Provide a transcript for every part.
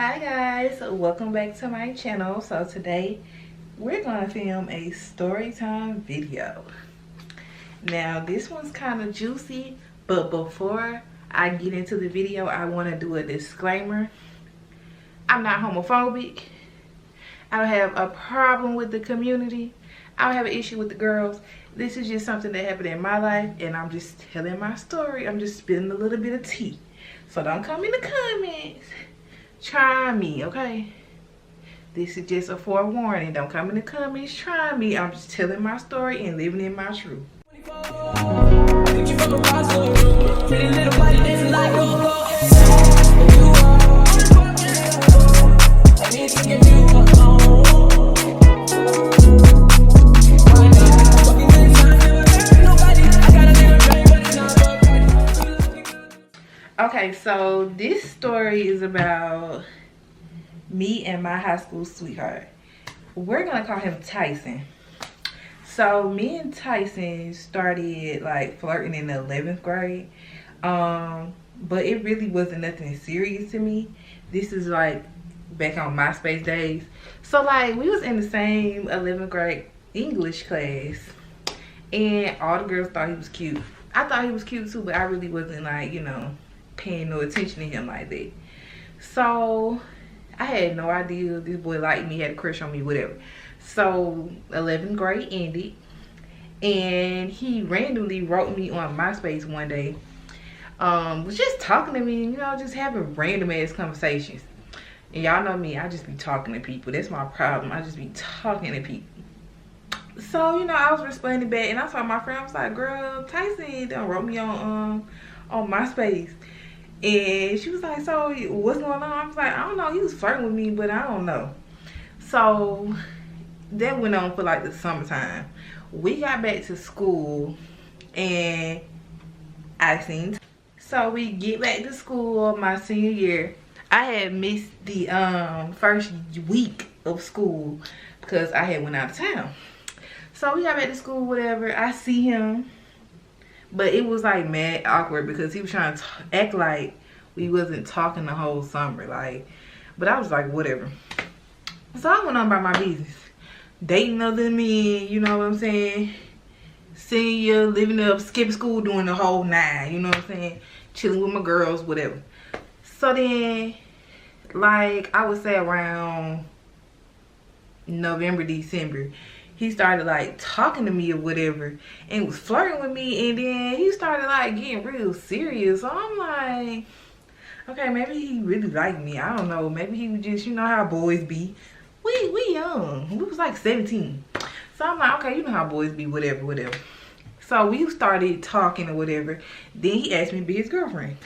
Hi guys, welcome back to my channel. So today we're gonna film a story time video. Now this one's kind of juicy, but before I get into the video, I want to do a disclaimer. I'm not homophobic. I don't have a problem with the community. I don't have an issue with the girls. This is just something that happened in my life and I'm just telling my story. I'm just spilling a little bit of tea. So don't come in the comments try me, okay? This is just a forewarning. Don't come in the comments try me. I'm just telling my story and living in my truth. Okay, so this story is about me and my high school sweetheart. We're gonna call him Tyson. So me and Tyson started like flirting in the 11th grade. But it really wasn't nothing serious to me. This is like back on MySpace days. So like we was in the same 11th grade English class and all the girls thought he was cute. I thought he was cute too, but I really wasn't like, you know, paying no attention to him like that. So I had no idea this boy liked me, had a crush on me, whatever. So 11th grade ended and he randomly wrote me on MySpace one day. Was just talking to me, you know, just having random ass conversations. And y'all know me, I just be talking to people. That's my problem. I just be talking to people. So, you know, I was responding back and I saw my friend. I was like, girl, Tyson done wrote me on MySpace. And she was like, so what's going on? I was like, I don't know, he was flirting with me, but I don't know. So that went on for like the summertime. We got back to school and so we get back to school my senior year. I had missed the first week of school because I had went out of town. So we got back to school, whatever. I see him. But it was like mad awkward because he was trying to act like we wasn't talking the whole summer. Like, but I was like, whatever. So I went on by my business. Dating other men, you know what I'm saying? Senior, living up, skipping school, doing the whole 9, you know what I'm saying? Chilling with my girls, whatever. So then, like, I would say around November, December, he started like talking to me or whatever and was flirting with me, and then he started like getting real serious. So I'm like, okay, maybe he really liked me. I don't know. Maybe he was just, you know how boys be. We young. We was like 17. So I'm like, okay, you know how boys be, whatever. So we started talking or whatever. Then he asked me to be his girlfriend.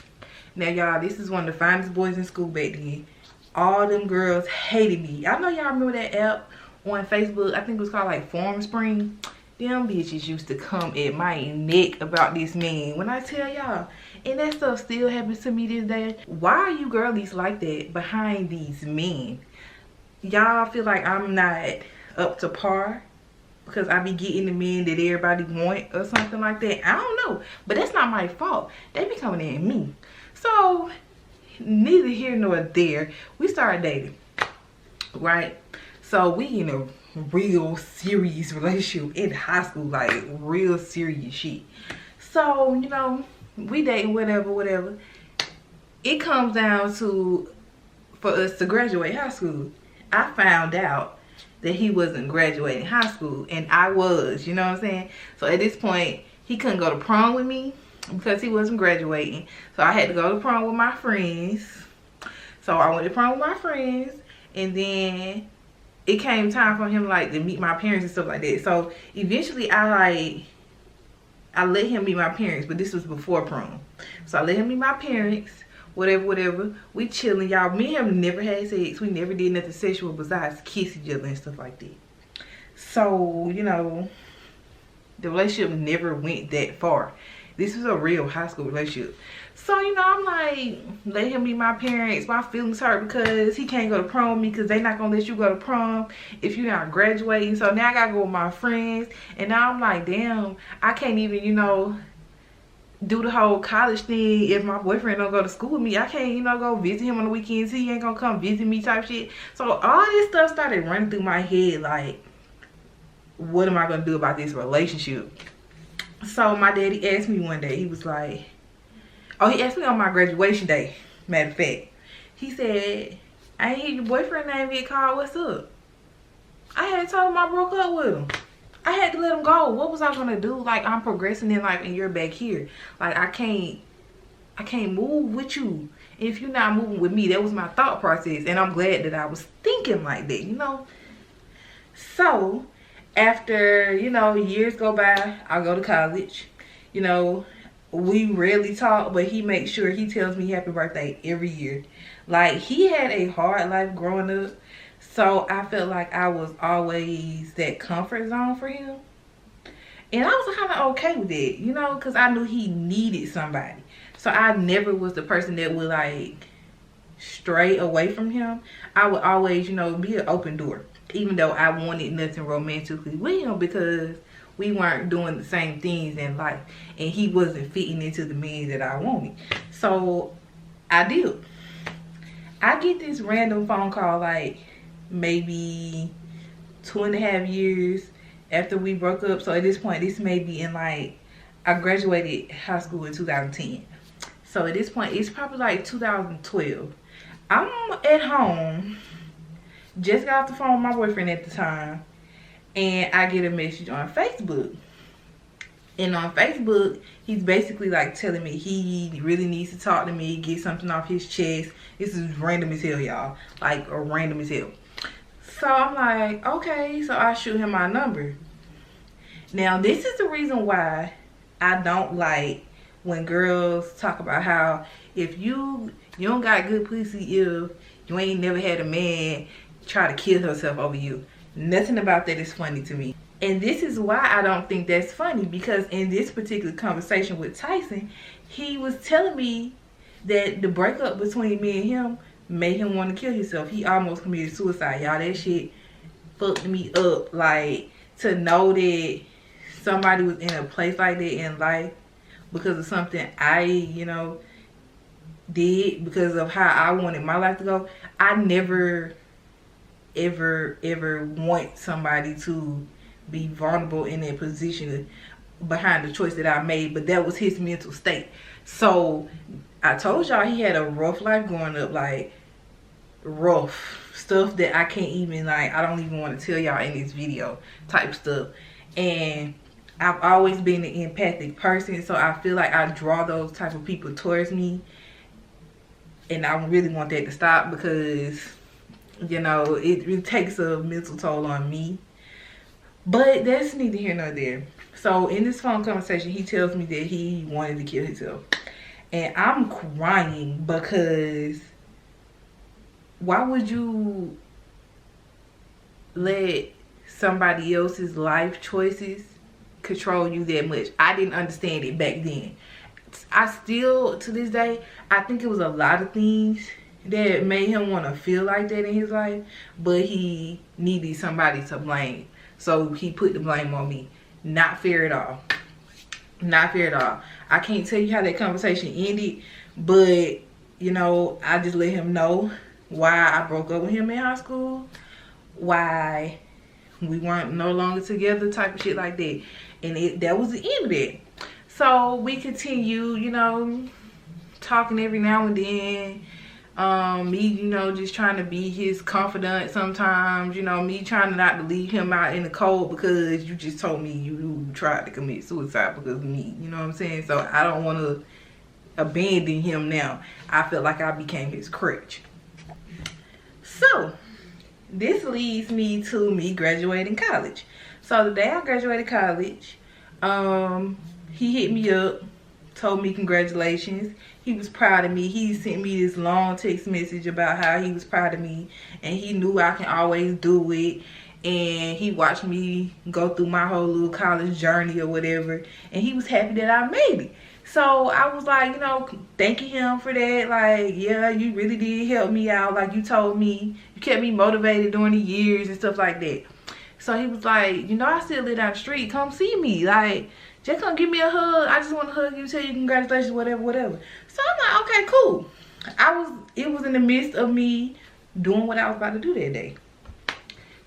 Now y'all, this is one of the finest boys in school back then. All them girls hated me. I know y'all remember that app on Facebook, I think it was called like Form Spring. Them bitches used to come at my neck about this man. When I tell y'all, and that stuff still happens to me this day. Why are you girlies like that behind these men? Y'all feel like I'm not up to par because I be getting the men that everybody want or something like that? I don't know, but that's not my fault. They be coming at me. So neither here nor there, we started dating, right? So we in a real serious relationship in high school, like real serious shit. So, you know, we dating, whatever. It comes down to, for us to graduate high school. I found out that he wasn't graduating high school and I was, you know what I'm saying? So at this point, he couldn't go to prom with me because he wasn't graduating. So I had to go to prom with my friends. So I went to prom with my friends, and then it came time for him like to meet my parents and stuff like that. So eventually I let him meet my parents, but this was before prom. So I let him meet my parents, whatever. We chilling, y'all. Me and him never had sex. We never did nothing sexual besides kiss each other and stuff like that. So, you know, the relationship never went that far. This was a real high school relationship. So, you know, I'm like, let him meet my parents. My feelings hurt because he can't go to prom with me because they not going to let you go to prom if you're not graduating. So now I got to go with my friends. And now I'm like, damn, I can't even, you know, do the whole college thing. If my boyfriend don't go to school with me, I can't, you know, go visit him on the weekends. He ain't gonna come visit me type shit. So all this stuff started running through my head, like, what am I gonna do about this relationship? So my daddy asked me one day, he was like, oh, he asked me on my graduation day, matter of fact. He said, I ain't hear your boyfriend name get called, what's up? I had told him I broke up with him. I had to let him go. What was I gonna do? Like, I'm progressing in life and you're back here. Like, I can't move with you if you're not moving with me. That was my thought process, and I'm glad that I was thinking like that, you know. So after, you know, years go by, I go to college. You know, we rarely talk, but he makes sure he tells me happy birthday every year. Like, he had a hard life growing up, so I felt like I was always that comfort zone for him. And I was kind of okay with it, you know, because I knew he needed somebody. So I never was the person that would, like, stray away from him. I would always, you know, be an open door. Even though I wanted nothing romantically with him, because we weren't doing the same things in life. And he wasn't fitting into the man that I wanted. So I did. I get this random phone call, like, maybe 2.5 years after we broke up. So at this point, this may be in, like, I graduated high school in 2010. So at this point, it's probably like 2012. I'm at home, just got off the phone with my boyfriend at the time, and I get a message on Facebook. And on Facebook, he's basically like telling me he really needs to talk to me, get something off his chest. This is random as hell, y'all. Like, random as hell. So I'm like, okay. So I shoot him my number. Now, this is the reason why I don't like when girls talk about how if you don't got good pussy if you ain't never had a man try to kill herself over you. Nothing about that is funny to me. And this is why I don't think that's funny, because in this particular conversation with Tyson, he was telling me that the breakup between me and him made him want to kill himself. He almost committed suicide, y'all. That shit fucked me up. Like, to know that somebody was in a place like that in life because of something I, you know, did, because of how I wanted my life to go. I never ever want somebody to be vulnerable in that position behind the choice that I made, but that was his mental state. So I told y'all he had a rough life growing up, like rough stuff that I can't even, like, I don't even want to tell y'all in this video type stuff. And I've always been an empathic person, so I feel like I draw those type of people towards me, and I really want that to stop, because, you know, it takes a mental toll on me. But that's neither here nor there. So in this phone conversation, he tells me that he wanted to kill himself. And I'm crying, because why would you let somebody else's life choices control you that much? I didn't understand it back then. I still, to this day, I think it was a lot of things that made him want to feel like that in his life, but he needed somebody to blame. So he put the blame on me. Not fair at all. Not fair at all. I can't tell you how that conversation ended, but, you know, I just let him know why I broke up with him in high school, why we weren't no longer together, type of shit like that. And that was the end of it. So we continue, you know, talking every now and then. Me, you know, just trying to be his confidant sometimes, you know, me trying not to leave him out in the cold because you just told me you tried to commit suicide because of me, you know what I'm saying? So I don't want to abandon him now. I feel like I became his crutch. So this leads me to me graduating college. So the day I graduated college, he hit me up, told me congratulations. He was proud of me. He sent me this long text message about how he was proud of me and he knew I can always do it. And he watched me go through my whole little college journey or whatever, and he was happy that I made it. So I was like, you know, thanking him for that. Like, yeah, you really did help me out. Like you told me, you kept me motivated during the years and stuff like that. So he was like, you know, I still live down the street. Come see me. Like, Just come give me a hug. I just want to hug you, tell you congratulations, whatever, whatever. So I'm like, okay, cool. It was in the midst of me doing what I was about to do that day.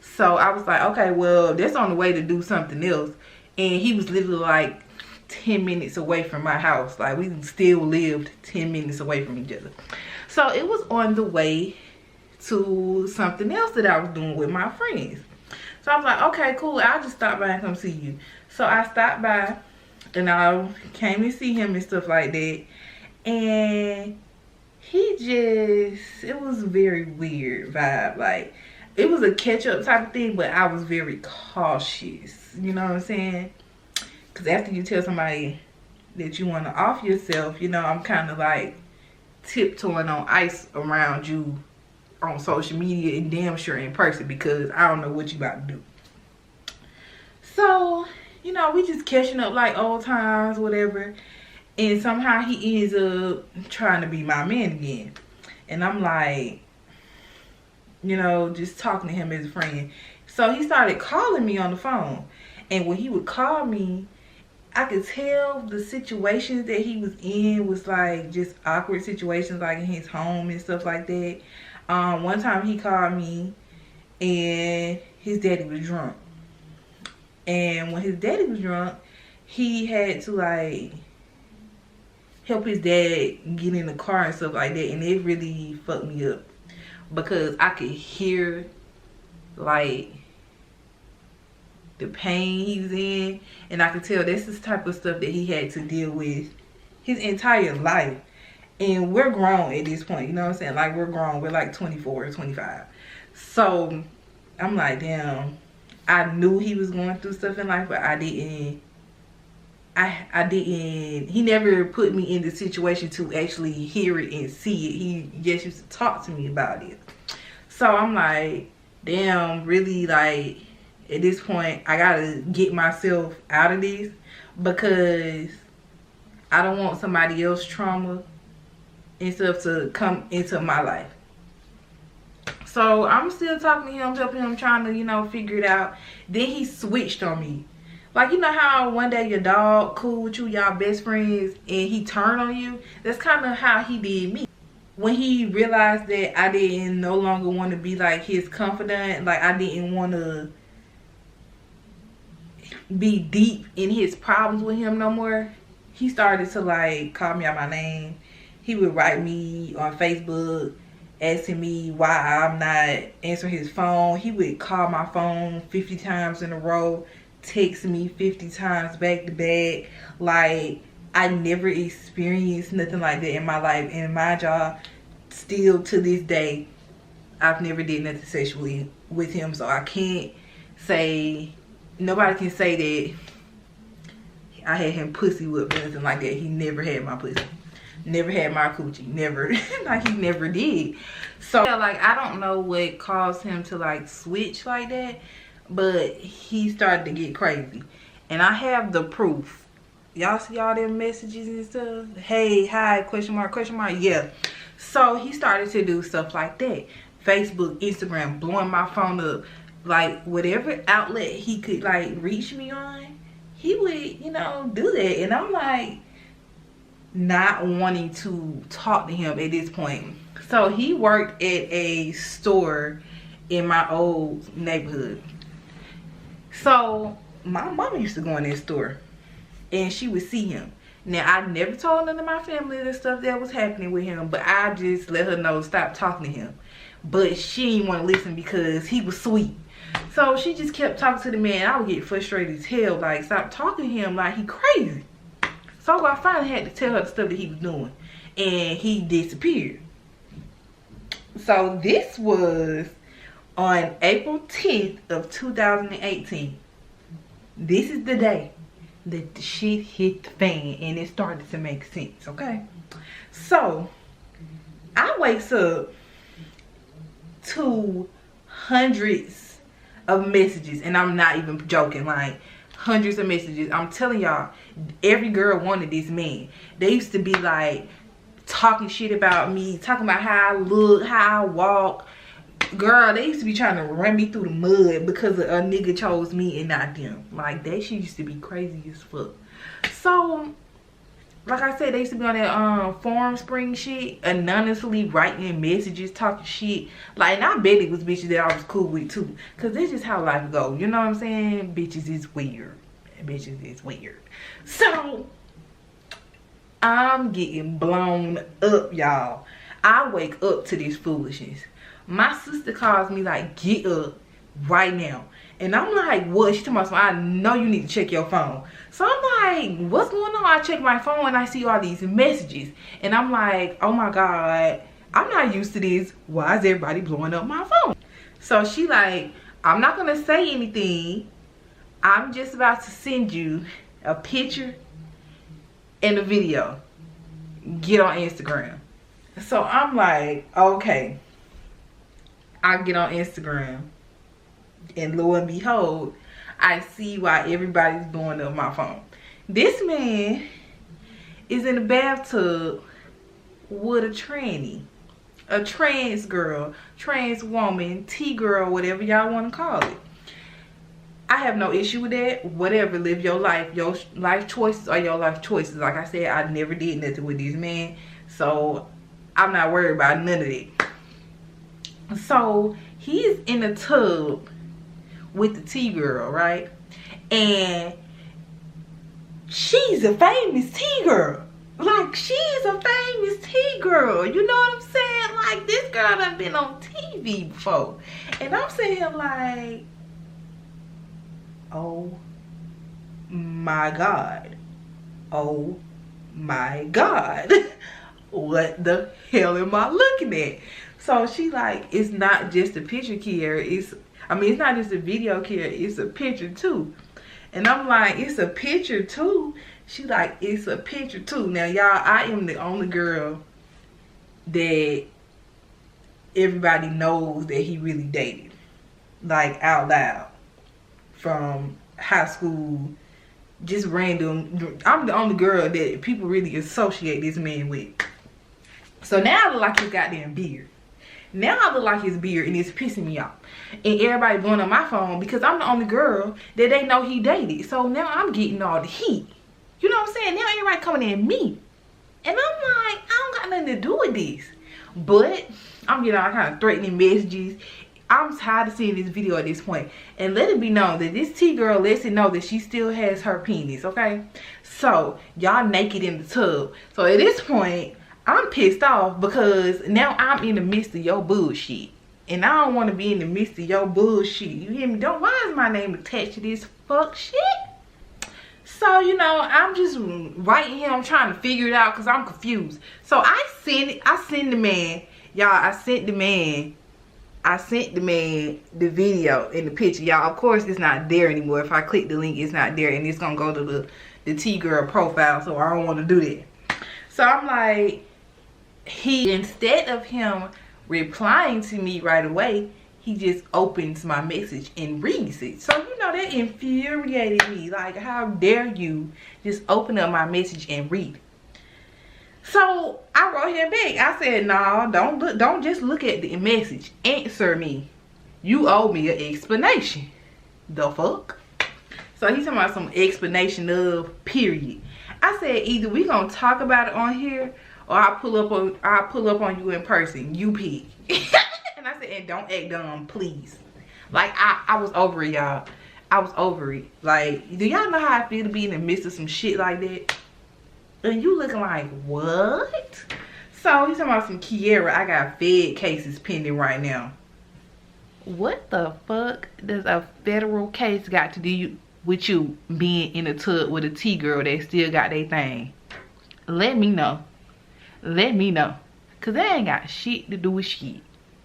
So I was like, okay, well, that's on the way to do something else. And he was literally like 10 minutes away from my house. Like, we still lived 10 minutes away from each other. So it was on the way to something else that I was doing with my friends. So I was like, okay, cool. I'll just stop by and come see you. So I stopped by and I came to see him and stuff like that. And it was a very weird vibe. Like, it was a catch-up type of thing, but I was very cautious. You know what I'm saying? Because after you tell somebody that you want to off yourself, you know, I'm kind of like tiptoeing on ice around you on social media and damn sure in person, because I don't know what you about to do. So, you know, we just catching up like old times, whatever. And somehow he ends up trying to be my man again. And I'm like, you know, just talking to him as a friend. So he started calling me on the phone. And when he would call me, I could tell the situations that he was in was like just awkward situations, like in his home and stuff like that. One time he called me and his daddy was drunk. And when his daddy was drunk, he had to like help his dad get in the car and stuff like that. And it really fucked me up, because I could hear like the pain he was in, and I could tell that's the type of stuff that he had to deal with his entire life. And we're grown at this point, you know what I'm saying? Like, we're grown. We're like 24 or 25. So I'm like, damn, I knew he was going through stuff in life, but I didn't, he never put me in the situation to actually hear it and see it. He just used to talk to me about it. So I'm like, damn, really, like, at this point, I gotta get myself out of this, because I don't want somebody else's trauma and stuff to come into my life. So I'm still talking to him, helping him, trying to, you know, figure it out. Then he switched on me. Like, you know how one day your dog cool with you, y'all best friends, and he turned on you? That's kind of how he did me. When he realized that I didn't no longer want to be like his confidant, like I didn't want to be deep in his problems with him no more, he started to like call me out my name. He would write me on Facebook asking me why I'm not answering his phone. He would call my phone 50 times in a row, text me 50 times back to back. Like, I never experienced nothing like that in my life. And my job, still to this day, I've never did nothing sexually with him. So I can't say, nobody can say that I had him pussy whipped or anything like that. He never had my pussy. Never had my coochie. Never. Like, he never did. So, like, I don't know what caused him to, like, switch like that. But he started to get crazy. And I have the proof. Y'all see all them messages and stuff? Hey, hi, question mark, yeah. So, he started to do stuff like that. Facebook, Instagram, blowing my phone up. Like, whatever outlet he could, like, reach me on, he would, you know, do that. And I'm like, not wanting to talk to him at this point. So he worked at a store in my old neighborhood. So my mama used to go in that store and she would see him. Now, I never told none of my family the stuff that was happening with him, but I just let her know, stop talking to him. But she didn't want to listen because he was sweet. So she just kept talking to the man. I would get frustrated as hell, like, stop talking to him, like he crazy. So I finally had to tell her the stuff that he was doing, and he disappeared. So this was on April 10th of 2018. This is the day that the shit hit the fan and it started to make sense, okay? So I wakes up to hundreds of messages, and I'm not even joking, like hundreds of messages. I'm telling y'all, every girl wanted this man. They used to be like talking shit about me, talking about how I look, how I walk. Girl, they used to be trying to run me through the mud because a nigga chose me and not them. Like, that shit used to be crazy as fuck. So like I said, they used to be on that forum spring shit, anonymously writing messages, talking shit. Like, and I bet it was bitches that I was cool with too, cause this is how life go. You know what I'm saying? Bitches is weird. Bitches is weird. So I'm getting blown up, y'all. I wake up to this foolishness. My sister calls me like, get up right now. And I'm like, what? She told me, I know you need to check your phone. So I'm like, what's going on? I check my phone and I see all these messages. And I'm like, oh my God, I'm not used to this. Why is everybody blowing up my phone? So she like, I'm not going to say anything. I'm just about to send you a picture and a video. Get on Instagram. So I'm like, okay. I get on Instagram. And lo and behold, I see why everybody's blowing up my phone. This man is in the bathtub with a tranny. A trans girl, trans woman, T-girl, whatever y'all want to call it. I have no issue with that. Whatever, live your life. Your life choices are your life choices. Like I said, I never did nothing with this man. So I'm not worried about none of it. So he's in the tub with the T-girl, right? And she's a famous T-girl. Like, she's a famous T-girl. You know what I'm saying? Like, this girl done been on TV before. And I'm saying, like, oh my God. Oh my God. What the hell am I looking at? So she like, it's not just a picture, Kiara. It's not just a video, Kiara. It's a picture too. And I'm like, it's a picture too? She like, it's a picture too. Now, y'all, I am the only girl that everybody knows that he really dated. Like, out loud. From high school. Just random. I'm the only girl that people really associate this man with. So now I look like his goddamn beard. Now I look like his beard and it's pissing me off. And everybody blowing on my phone because I'm the only girl that they know he dated. So now I'm getting all the heat. You know what I'm saying? Now everybody coming at me. And I'm like, I don't got nothing to do with this. But I'm getting all kind of threatening messages. I'm tired of seeing this video at this point. And let it be known that this T-girl lets it know that she still has her penis, okay? So, y'all naked in the tub. So at this point, I'm pissed off because now I'm in the midst of your bullshit. And I don't want to be in the midst of your bullshit. You hear me? Why is my name attached to this fuck shit? So, you know, I'm just writing him. I'm trying to figure it out because I'm confused. So I sent the man. Y'all, I sent the man the video and the picture. Y'all, of course, it's not there anymore. If I click the link, it's not there. And it's going to go to the T-girl profile. So I don't want to do that. So I'm like, instead of him replying to me right away, he just opens my message and reads it. So, you know, that infuriated me. Like, how dare you just open up my message and read it? So I wrote him back. I said, no, don't just look at the message. Answer me. You owe me an explanation. The fuck? So he's talking about some explanation of period. I said, either we gonna talk about it on here or I'll pull up on you in person. You pick. And I said, and don't act dumb, please. Like, I was over it, y'all. I was over it. Like, do y'all know how I feel to be in the midst of some shit like that? And you looking like, what? So he's talking about some Kiara. I got Fed cases pending right now. What the fuck does a federal case got to do with you being in a tub with a T-girl that still got their thing? Let me know. Let me know. Because they ain't got shit to do with shit,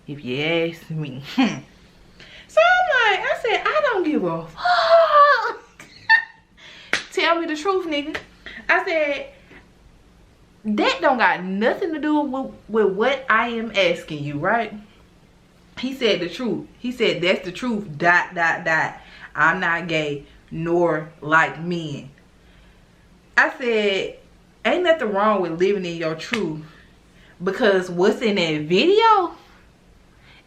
if you ask me. So I'm like, I said, I don't give a fuck. Tell me the truth, nigga. I said, that don't got nothing to do with what I am asking you, right? He said the truth. He said, that's the truth, ... I'm not gay, nor like men. I said, ain't nothing wrong with living in your truth. Because what's in that video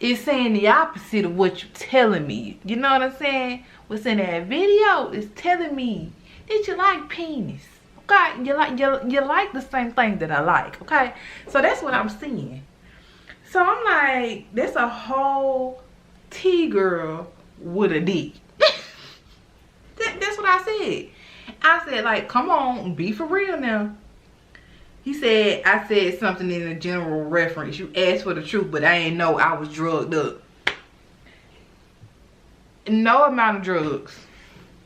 is saying the opposite of what you're telling me. You know what I'm saying? What's in that video is telling me that you like penis. Okay, you like the same thing that I like. Okay, so that's what I'm seeing. So I'm like, that's a whole T-girl with a D. That's what I said. I said, like, come on, be for real now. He said, I said something in a general reference. You asked for the truth, but I ain't know I was drugged up. No amount of drugs.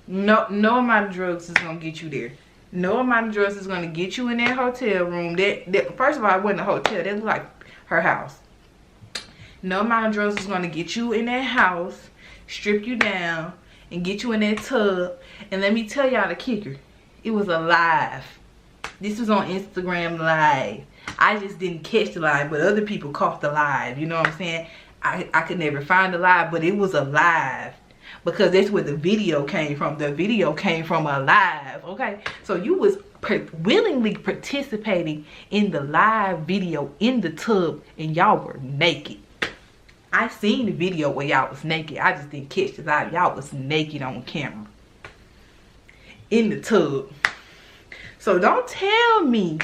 No amount of drugs is gonna get you there. No amount of drugs is gonna get you in that hotel room. That first of all, it wasn't a hotel. That looked like her house. No amount of drugs is gonna get you in that house, strip you down, and get you in that tub. And let me tell y'all the kicker. It was a live. This was on Instagram Live. I just didn't catch the live, but other people caught the live. You know what I'm saying? I could never find the live, but it was a live. Because that's where the video came from. The video came from a live, okay? So you was willingly participating in the live video in the tub, and y'all were naked. I seen the video where y'all was naked. I just didn't catch the live. Y'all was naked on camera. In the tub. So don't tell me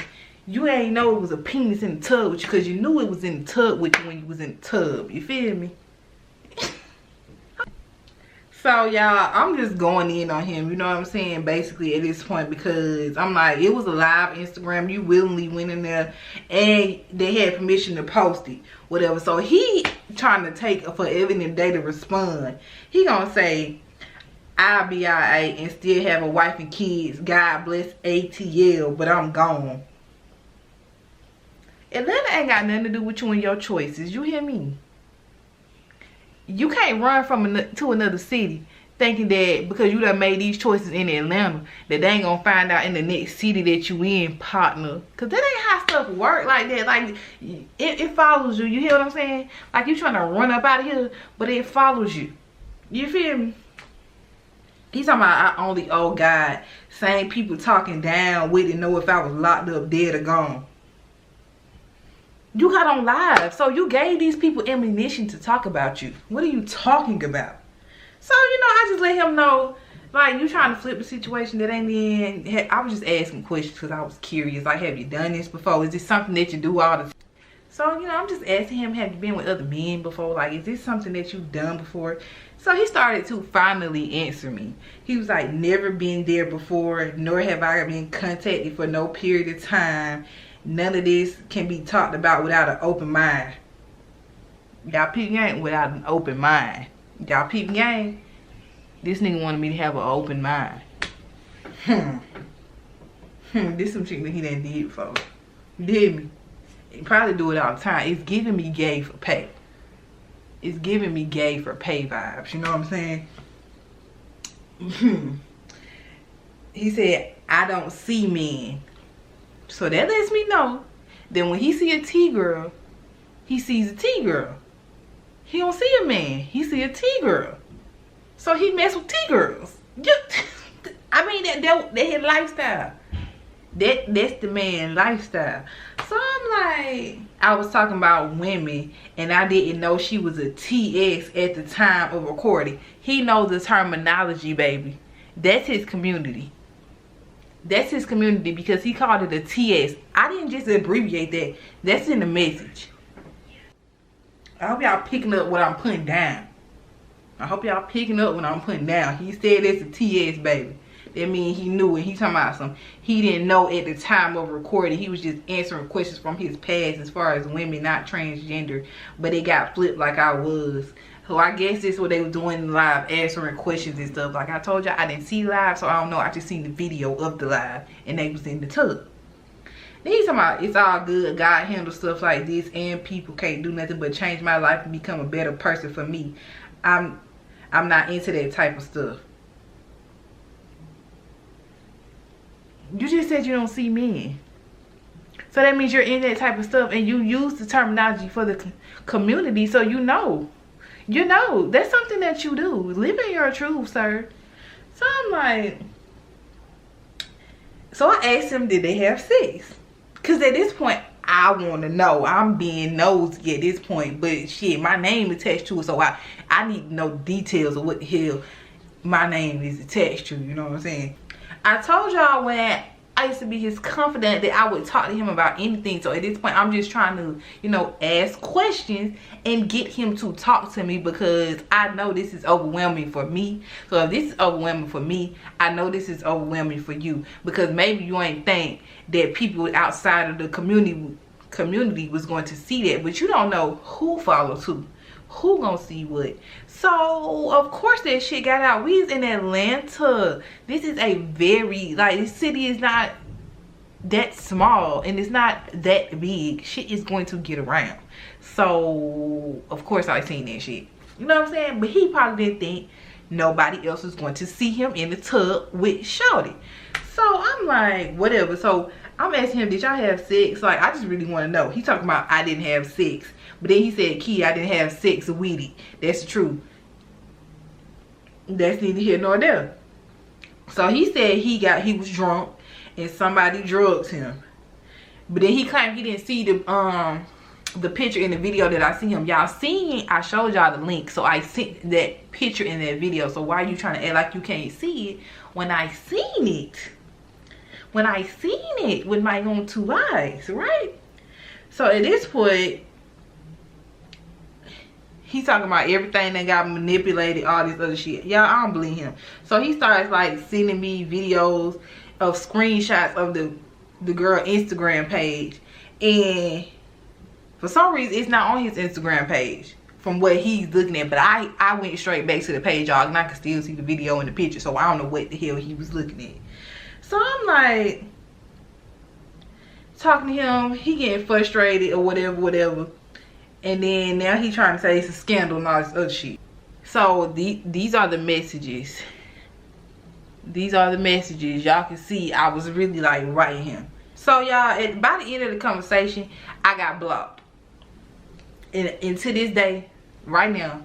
you ain't know it was a penis in the tub with you, because you knew it was in the tub with you when you was in the tub. You feel me? So y'all, I'm just going in on him, you know what I'm saying, basically at this point, because I'm like, it was a live Instagram. You willingly went in there and they had permission to post it, whatever. So he trying to take forever and a day to respond. He gonna say, I'll be alright and still have a wife and kids. God bless ATL, but I'm gone. Atlanta ain't got nothing to do with you and your choices. You hear me? You can't run to another city thinking that because you done made these choices in Atlanta that they ain't gonna find out in the next city that you in, partner. Cause that ain't how stuff work like that. Like it follows you. You hear what I'm saying? Like you trying to run up out of here, but it follows you. You feel me? He's talking about I only owe God. Same people talking down with it know if I was locked up, dead or gone. You got on live, so you gave these people ammunition to talk about you. What are you talking about? So, you know, I just let him know, like, you trying to flip the situation that ain't in. I was just asking questions because I was curious. Like, have you done this before? Is this something that you do all the time? So, you know, I'm just asking him, have you been with other men before? Like, is this something that you've done before? So he started to finally answer me. He was like, never been there before, nor have I been contacted for no period of time. None of this can be talked about without an open mind. Y'all peep game without an open mind. Y'all peep game. This nigga wanted me to have an open mind. This some shit that he done did before. Did me. He probably do it all the time. It's giving me gay for pay. It's giving me gay for pay vibes. You know what I'm saying? He said, I don't see men. So that lets me know that when he see a T-girl, he sees a T-girl. He don't see a man. He see a T-girl. So he mess with T-girls. I mean, that's his lifestyle. That's the man lifestyle. So I'm like, I was talking about women and I didn't know she was a TS at the time of recording. He knows the terminology, baby. That's his community. That's his community because he called it a TS. I didn't just abbreviate that. That's in the message. I hope y'all picking up what I'm putting down. I hope y'all picking up what I'm putting down. He said it's a TS, baby. That means he knew it. He talking about some. He didn't know at the time of recording. He was just answering questions from his past as far as women not transgender. But it got flipped like I was. So I guess this is what they were doing live, answering questions and stuff. Like I told y'all, I didn't see live, so I don't know. I just seen the video of the live, and they was in the tub. Then he's talking about it's all good. God handles stuff like this, and people can't do nothing but change my life and become a better person for me. I'm not into that type of stuff. You just said you don't see men. So that means you're in that type of stuff, and you use the terminology for the community, so you know. You know, that's something that you do. Live in your truth, sir. So I'm like, so I asked him, did they have sex? Because at this point, I want to know. I'm being nosy at this point. But shit, my name attached to it. So I need to know details of what the hell my name is attached to. You know what I'm saying? I told y'all when I used to be his confidant that I would talk to him about anything. So at this point, I'm just trying to, you know, ask questions and get him to talk to me, because I know this is overwhelming for me. So if this is overwhelming for me, I know this is overwhelming for you, because maybe you ain't think that people outside of the community was going to see that, but you don't know who follows who gonna see what. So of course that shit got out. We is in Atlanta. This is a very, like, this city is not that small and it's not that big. Shit is going to get around. So of course I seen that shit, you know what I'm saying? But he probably didn't think nobody else was going to see him in the tub with shorty. So I'm like, whatever. So I'm asking him, did y'all have sex? Like, I just really want to know. He talking about I didn't have sex. But then he said, Key, I didn't have sex with it. That's true. That's neither here nor there. So he said he was drunk and somebody drugged him. But then he claimed he didn't see the picture in the video that I see him. Y'all seen, I showed y'all the link. So I sent that picture in that video. So why are you trying to act like you can't see it when I seen it? When I seen it with my own two eyes, right? So at this point, he's talking about everything that got manipulated, all this other shit. Y'all, I don't believe him. So he starts like sending me videos of screenshots of the girl Instagram page. And for some reason, it's not on his Instagram page from what he's looking at. But I went straight back to the page, y'all, and I can still see the video and the picture. So I don't know what the hell he was looking at. So I'm like, talking to him, he getting frustrated or whatever. And then now he trying to say it's a scandal and all this other shit. So these are the messages. These are the messages. Y'all can see I was really like writing him. So y'all, by the end of the conversation, I got blocked. And to this day, right now,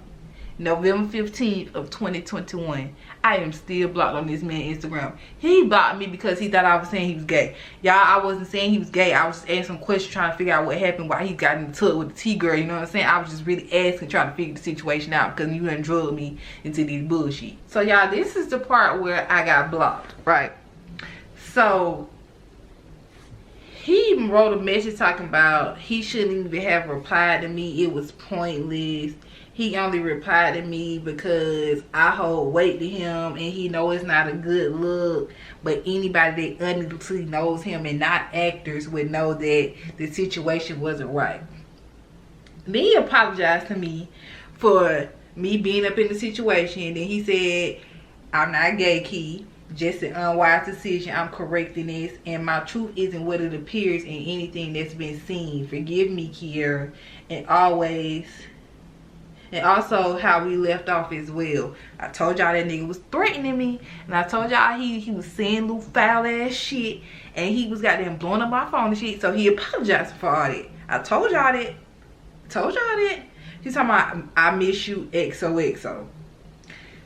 November 15th of 2021, I am still blocked on this man's Instagram. He blocked me because he thought I was saying he was gay. Y'all, I wasn't saying he was gay. I was just asking some questions, trying to figure out what happened, why he got in the tub with the T-girl, you know what I'm saying? I was just really asking, trying to figure the situation out, because you done drug me into this bullshit. So y'all, this is the part where I got blocked, right? So he wrote a message talking about he shouldn't even have replied to me. It was pointless. He only replied to me because I hold weight to him and he know it's not a good look. But anybody that honestly knows him and not actors would know that the situation wasn't right. Then he apologized to me for me being up in the situation. Then he said, I'm not gay, Key. Just an unwise decision. I'm correcting this, and my truth isn't what it appears in anything that's been seen. Forgive me, Kiera, and also how we left off as well. I told y'all that nigga was threatening me, and I told y'all he was saying little foul ass shit, and he was goddamn blowing up my phone and shit. So he apologized for all that. I told y'all that. He's talking about I miss you XOXO.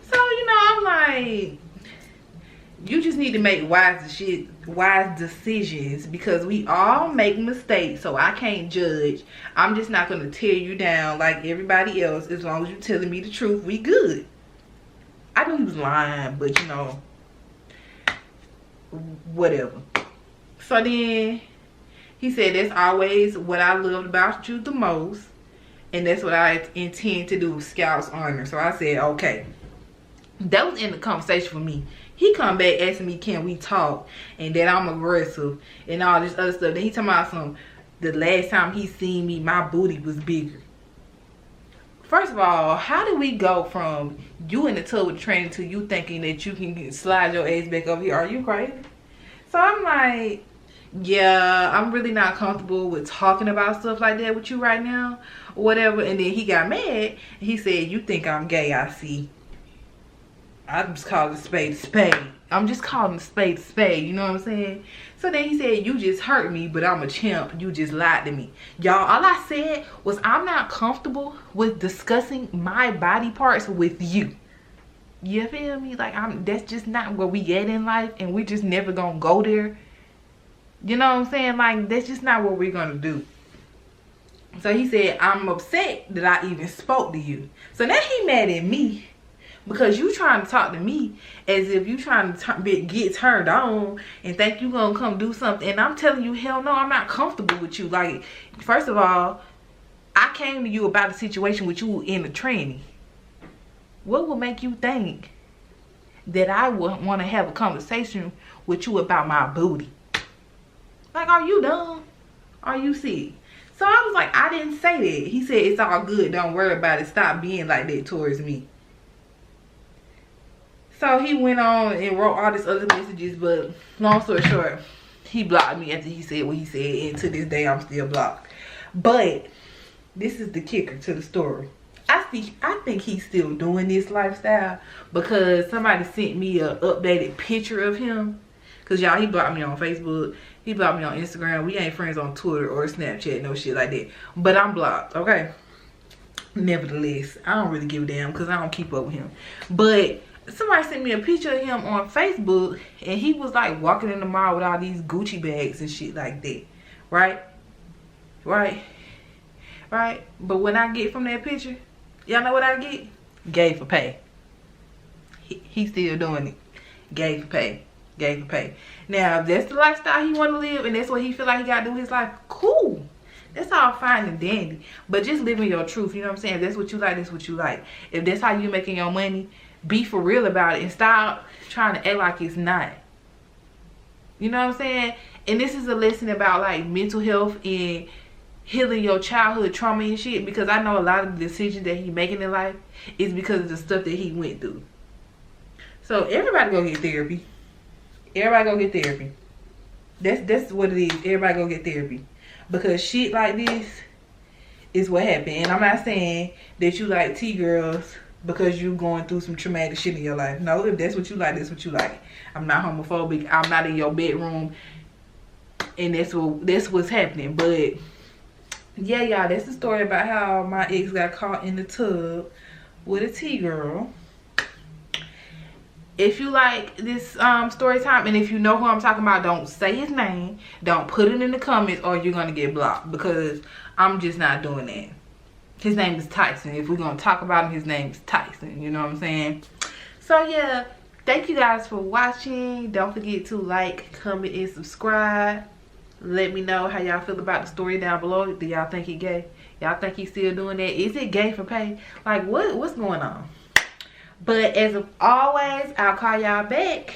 So you know, I'm like, you just need to make wise decisions, because we all make mistakes. So I can't judge. I'm just not gonna tear you down like everybody else. As long as you're telling me the truth, we good. I knew he was lying, but you know, whatever. So then he said, that's always what I loved about you the most, and that's what I intend to do, Scout's honor. So I said, okay. That was in the conversation for me. He come back asking me, can we talk? And that I'm aggressive and all this other stuff. Then he talking about the last time he seen me, my booty was bigger. First of all, how do we go from you in the tub with the trainer to you thinking that you can slide your ass back over here? Are you crazy? So I'm like, yeah, I'm really not comfortable with talking about stuff like that with you right now, or whatever. And then he got mad and he said, you think I'm gay, I see. I'm just calling a spade a spade. I'm just calling a spade a spade, you know what I'm saying? So then he said, you just hurt me, but I'm a champ. You just lied to me. Y'all, all I said was I'm not comfortable with discussing my body parts with you. You feel me? Like, that's just not where we at in life, and we just never gonna go there. You know what I'm saying? Like, that's just not what we're gonna do. So he said, I'm upset that I even spoke to you. So now he mad at me Because you trying to talk to me as if you trying to get turned on and think you gonna come do something. And I'm telling you, hell no, I'm not comfortable with you. Like, first of all, I came to you about a situation with you in a tranny. What would make you think that I would want to have a conversation with you about my booty? Like, are you dumb? Are you sick? So I was like, I didn't say that. He said, it's all good. Don't worry about it. Stop being like that towards me. So he went on and wrote all these other messages. But long story short, he blocked me after he said what he said. And to this day, I'm still blocked. But this is the kicker to the story. I think he's still doing this lifestyle because somebody sent me an updated picture of him. Because, y'all, he blocked me on Facebook. He blocked me on Instagram. We ain't friends on Twitter or Snapchat, no shit like that. But I'm blocked, okay? Nevertheless, I don't really give a damn because I don't keep up with him. But somebody sent me a picture of him on Facebook. And he was, like, walking in the mall with all these Gucci bags and shit like that. Right? Right? Right? But when I get from that picture, y'all know what I get? Gay for pay. He's still doing it. Gay for pay. Gay for pay. Now, if that's the lifestyle he want to live and that's what he feel like he got to do in his life, cool. That's all fine and dandy. But just living your truth, you know what I'm saying? If that's what you like, that's what you like. If that's how you making your money, be for real about it and stop trying to act like it's not. You know what I'm saying? And this is a lesson about, like, mental health and healing your childhood trauma and shit, because I know a lot of the decisions that he making in life is because of the stuff that he went through. So everybody go get therapy. Everybody go get therapy. That's what it is. Everybody go get therapy. Because shit like this is what happened. And I'm not saying that you like T-girls because you going through some traumatic shit in your life. No, if that's what you like, that's what you like. I'm not homophobic. I'm not in your bedroom. And that's what's happening. But yeah, y'all, that's the story about how my ex got caught in the tub with a T-girl. If you like this story time, and if you know who I'm talking about, don't say his name. Don't put it in the comments or you're going to get blocked, because I'm just not doing that. His name is Tyson. If we're going to talk about him, his name is Tyson. You know what I'm saying? So, yeah, thank you guys for watching. Don't forget to like, comment, and subscribe. Let me know how y'all feel about the story down below. Do y'all think he gay? Y'all think he's still doing that? Is it gay for pay? Like, what's going on? But as of always, I'll call y'all back